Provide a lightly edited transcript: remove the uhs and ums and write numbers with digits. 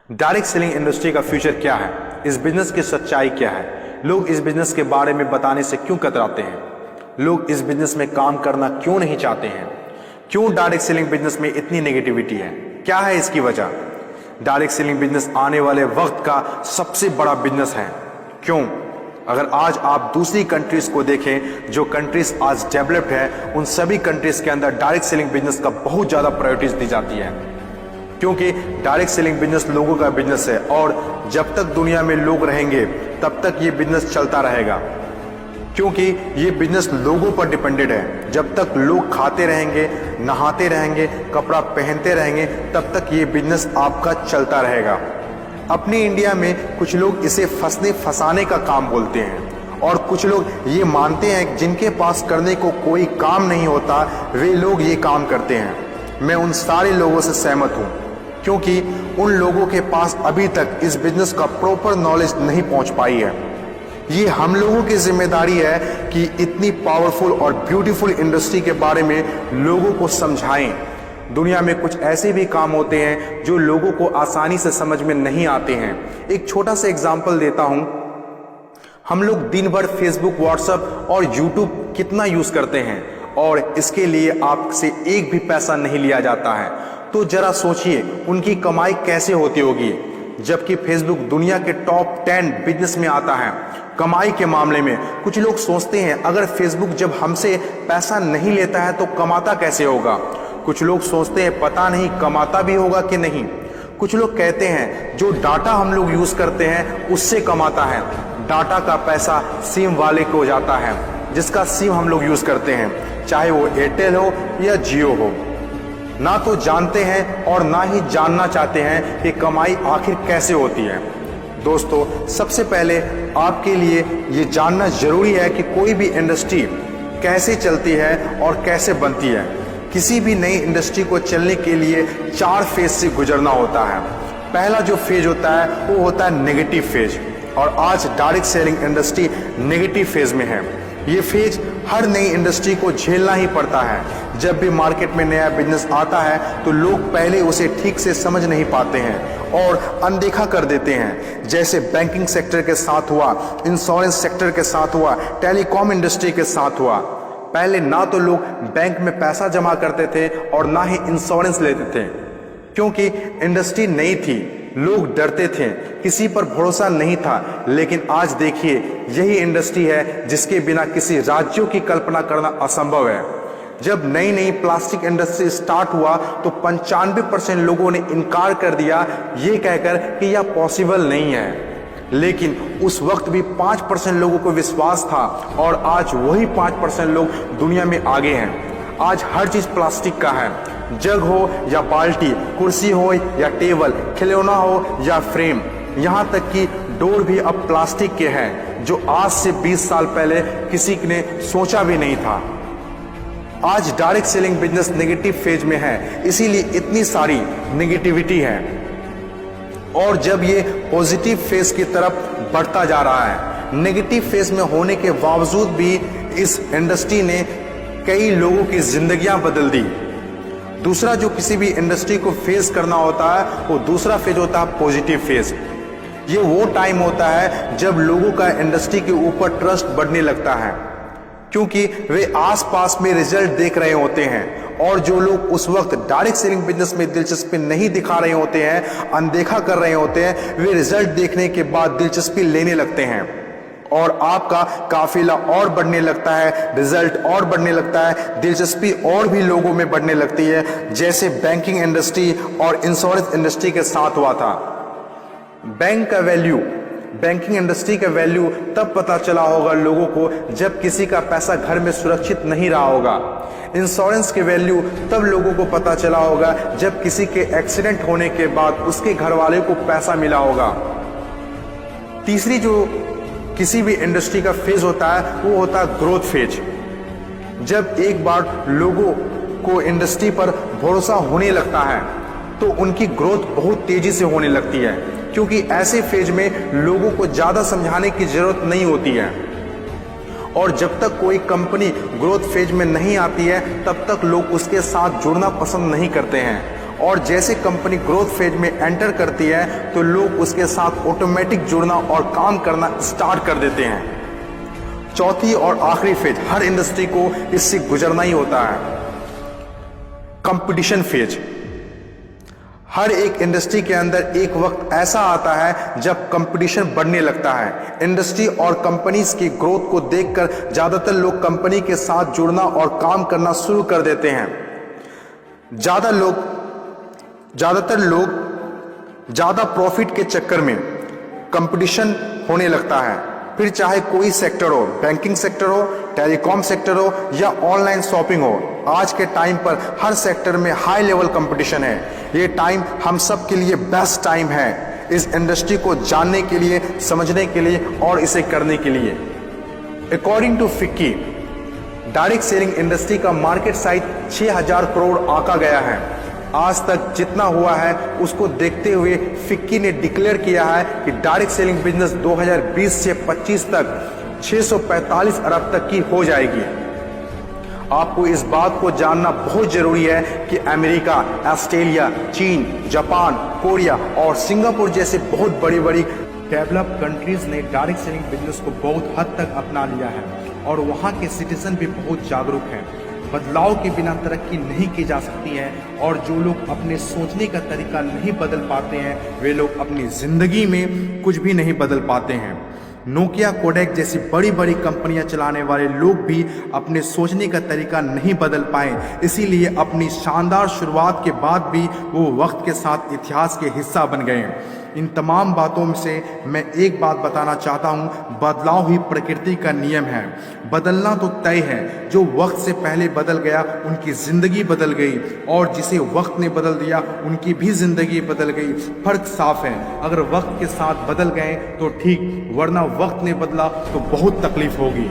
Direct selling industry का future क्या है, इस बिजनेस की सच्चाई क्या है, लोग इस बिजनेस के बारे में बताने से क्यों कतराते हैं, लोग इस बिजनेस में काम करना क्यों नहीं चाहते हैं, क्यों डायरेक्ट सेलिंग बिजनेस में इतनी नेगेटिविटी है, क्या है इसकी वजह। डायरेक्ट सेलिंग बिजनेस आने वाले वक्त का सबसे बड़ा बिजनेस है। क्यों? अगर आज आप दूसरी कंट्रीज को देखें, जो कंट्रीज आज डेवलप्ड है, उन सभी कंट्रीज के अंदर डायरेक्ट सेलिंग बिजनेस का बहुत ज्यादा प्रायोरिटीज दी जाती है, क्योंकि डायरेक्ट सेलिंग बिजनेस लोगों का बिजनेस है और जब तक दुनिया में लोग रहेंगे तब तक ये बिजनेस चलता रहेगा, क्योंकि ये बिजनेस लोगों पर डिपेंडेड है। जब तक लोग खाते रहेंगे, नहाते रहेंगे, कपड़ा पहनते रहेंगे, तब तक ये बिजनेस आपका चलता रहेगा। अपने इंडिया में कुछ लोग इसे फंसने फंसाने का काम बोलते हैं और कुछ लोग ये मानते हैं कि जिनके पास करने को कोई काम नहीं होता वे लोग ये काम करते हैं। मैं उन सारे लोगों से सहमत हूँ, क्योंकि उन लोगों के पास अभी तक इस बिजनेस का प्रॉपर नॉलेज नहीं पहुंच पाई है। ये हम लोगों की जिम्मेदारी है कि इतनी पावरफुल और ब्यूटीफुल इंडस्ट्री के बारे में लोगों को समझाएं। दुनिया में कुछ ऐसे भी काम होते हैं जो लोगों को आसानी से समझ में नहीं आते हैं। एक छोटा सा एग्जाम्पल देता हूं। हम लोग दिन भर फेसबुक, व्हाट्सएप और यूट्यूब कितना यूज करते हैं और इसके लिए आपसे एक भी पैसा नहीं लिया जाता है। तो जरा सोचिए उनकी कमाई कैसे होती होगी, जबकि फेसबुक दुनिया के टॉप 10 बिजनेस में आता है कमाई के मामले में। कुछ लोग सोचते हैं अगर फेसबुक जब हमसे पैसा नहीं लेता है तो कमाता कैसे होगा। कुछ लोग सोचते हैं पता नहीं कमाता भी होगा कि नहीं। कुछ लोग कहते हैं जो डाटा हम लोग यूज करते हैं उससे कमाता है। डाटा का पैसा सिम वाले को जाता है, जिसका सिम हम लोग यूज करते हैं, चाहे वो एयरटेल हो या जियो हो। ना तो जानते हैं और ना ही जानना चाहते हैं कि कमाई आखिर कैसे होती है। दोस्तों, सबसे पहले आपके लिए ये जानना जरूरी है कि कोई भी इंडस्ट्री कैसे चलती है और कैसे बनती है। किसी भी नई इंडस्ट्री को चलने के लिए 4 फेज से गुजरना होता है। पहला जो फेज होता है वो होता है नेगेटिव फेज, और आज direct selling industry negative phase में है। ये फेज हर नई इंडस्ट्री को झेलना ही पड़ता है। जब भी मार्केट में नया बिजनेस आता है तो लोग पहले उसे ठीक से समझ नहीं पाते हैं और अनदेखा कर देते हैं। जैसे बैंकिंग सेक्टर के साथ हुआ, इंश्योरेंस सेक्टर के साथ हुआ, टेलीकॉम इंडस्ट्री के साथ हुआ। पहले ना तो लोग बैंक में पैसा जमा करते थे और ना ही इंश्योरेंस लेते थे, क्योंकि इंडस्ट्री नई थी, लोग डरते थे, किसी पर भरोसा नहीं था। लेकिन आज देखिए, यही इंडस्ट्री है जिसके बिना किसी राज्यों की कल्पना करना असंभव है। जब नई नई प्लास्टिक इंडस्ट्री स्टार्ट हुआ तो 95% लोगों ने इनकार कर दिया, ये कहकर कि यह पॉसिबल नहीं है। लेकिन उस वक्त भी 5% लोगों को विश्वास था और आज वही 5% लोग दुनिया में आगे हैं। आज हर चीज प्लास्टिक का है, जग हो या बाल्टी, कुर्सी हो या टेबल, खिलौना हो या फ्रेम, यहाँ तक कि डोर भी अब प्लास्टिक के हैं, जो आज से 20 साल पहले किसी ने सोचा भी नहीं था। आज direct selling business negative phase में है, इसीलिए इतनी सारी नेगेटिविटी है। और जब ये पॉजिटिव फेज की तरफ बढ़ता जा रहा है, नेगेटिव फेज में होने के बावजूद भी इस इंडस्ट्री ने कई लोगों की जिंदगियां बदल दी। दूसरा जो किसी भी इंडस्ट्री को फेस करना होता है वो दूसरा फेज होता है पॉजिटिव फेज। ये वो टाइम होता है जब लोगों का इंडस्ट्री के ऊपर ट्रस्ट बढ़ने लगता है, क्योंकि वे आसपास में रिजल्ट देख रहे होते हैं। और जो लोग उस वक्त डायरेक्ट सेलिंग बिजनेस में दिलचस्पी नहीं दिखा रहे होते हैं, अनदेखा कर रहे होते हैं, वे रिजल्ट देखने के बाद दिलचस्पी लेने लगते हैं और आपका काफिला और बढ़ने लगता है, रिजल्ट और बढ़ने लगता है, दिलचस्पी और भी लोगों में बढ़ने लगती है। जैसे बैंकिंग इंडस्ट्री और इंश्योरेंस इंडस्ट्री के साथ हुआ था। बैंकिंग इंडस्ट्री का वैल्यू तब पता चला होगा लोगों को जब किसी का पैसा घर में सुरक्षित नहीं रहा होगा। इंश्योरेंस के वैल्यू तब लोगों को पता चला होगा जब किसी के एक्सीडेंट होने के बाद उसके घर वाले को पैसा मिला होगा। तीसरी जो किसी भी इंडस्ट्री का फेज होता है वो होता है ग्रोथ फेज। जब एक बार लोगों को इंडस्ट्री पर भरोसा होने लगता है तो उनकी ग्रोथ बहुत तेजी से होने लगती है, क्योंकि ऐसे फेज में लोगों को ज्यादा समझाने की जरूरत नहीं होती है। और जब तक कोई कंपनी ग्रोथ फेज में नहीं आती है तब तक लोग उसके साथ जुड़ना पसंद नहीं करते हैं और जैसे कंपनी ग्रोथ फेज में एंटर करती है तो लोग उसके साथ ऑटोमेटिक जुड़ना और काम करना स्टार्ट कर देते हैं। चौथी और आखिरी फेज, हर इंडस्ट्री को इससे गुजरना ही होता है, कंपटीशन फेज। हर एक इंडस्ट्री के अंदर एक वक्त ऐसा आता है जब कंपटीशन बढ़ने लगता है। इंडस्ट्री और कंपनीज की ग्रोथ को देखकर ज्यादातर लोग कंपनी के साथ जुड़ना और काम करना शुरू कर देते हैं। ज्यादातर लोग ज्यादा प्रॉफिट के चक्कर में कंपटीशन होने लगता है, फिर चाहे कोई सेक्टर हो, बैंकिंग सेक्टर हो, टेलीकॉम सेक्टर हो या ऑनलाइन शॉपिंग हो। आज के टाइम पर हर सेक्टर में हाई लेवल कंपटीशन है। ये टाइम हम सब के लिए बेस्ट टाइम है इस इंडस्ट्री को जानने के लिए, समझने के लिए और इसे करने के लिए। According to FICCI, direct selling industry का मार्केट साइज 6000 करोड़ आंका गया है। आज तक जितना हुआ है उसको देखते हुए फिक्की ने डिक्लेयर किया है कि डायरेक्ट सेलिंग बिजनेस 2020 से 25 तक 645 अरब तक की हो जाएगी। आपको इस बात को जानना बहुत जरूरी है कि अमेरिका, ऑस्ट्रेलिया, चीन, जापान, कोरिया और सिंगापुर जैसे बहुत बड़ी बड़ी डेवलप कंट्रीज ने डायरेक्ट सेलिंग बिजनेस को बहुत हद तक अपना लिया है और वहाँ के सिटीजन भी बहुत जागरूक हैं। बदलाव के बिना तरक्की नहीं की जा सकती है और जो लोग अपने सोचने का तरीका नहीं बदल पाते हैं वे लोग अपनी जिंदगी में कुछ भी नहीं बदल पाते हैं। नोकिया, कोडेक जैसी बड़ी बड़ी कंपनियां चलाने वाले लोग भी अपने सोचने का तरीका नहीं बदल पाए, इसीलिए अपनी शानदार शुरुआत के बाद भी वो वक्त के साथ इतिहास के हिस्सा बन गए। इन तमाम बातों में से मैं एक बात बताना चाहता हूँ, बदलाव ही प्रकृति का नियम है। बदलना तो तय है, जो वक्त से पहले बदल गया उनकी ज़िंदगी बदल गई और जिसे वक्त ने बदल दिया उनकी भी ज़िंदगी बदल गई। फर्क साफ है, अगर वक्त के साथ बदल गए तो ठीक, वरना वक्त ने बदला तो बहुत तकलीफ होगी।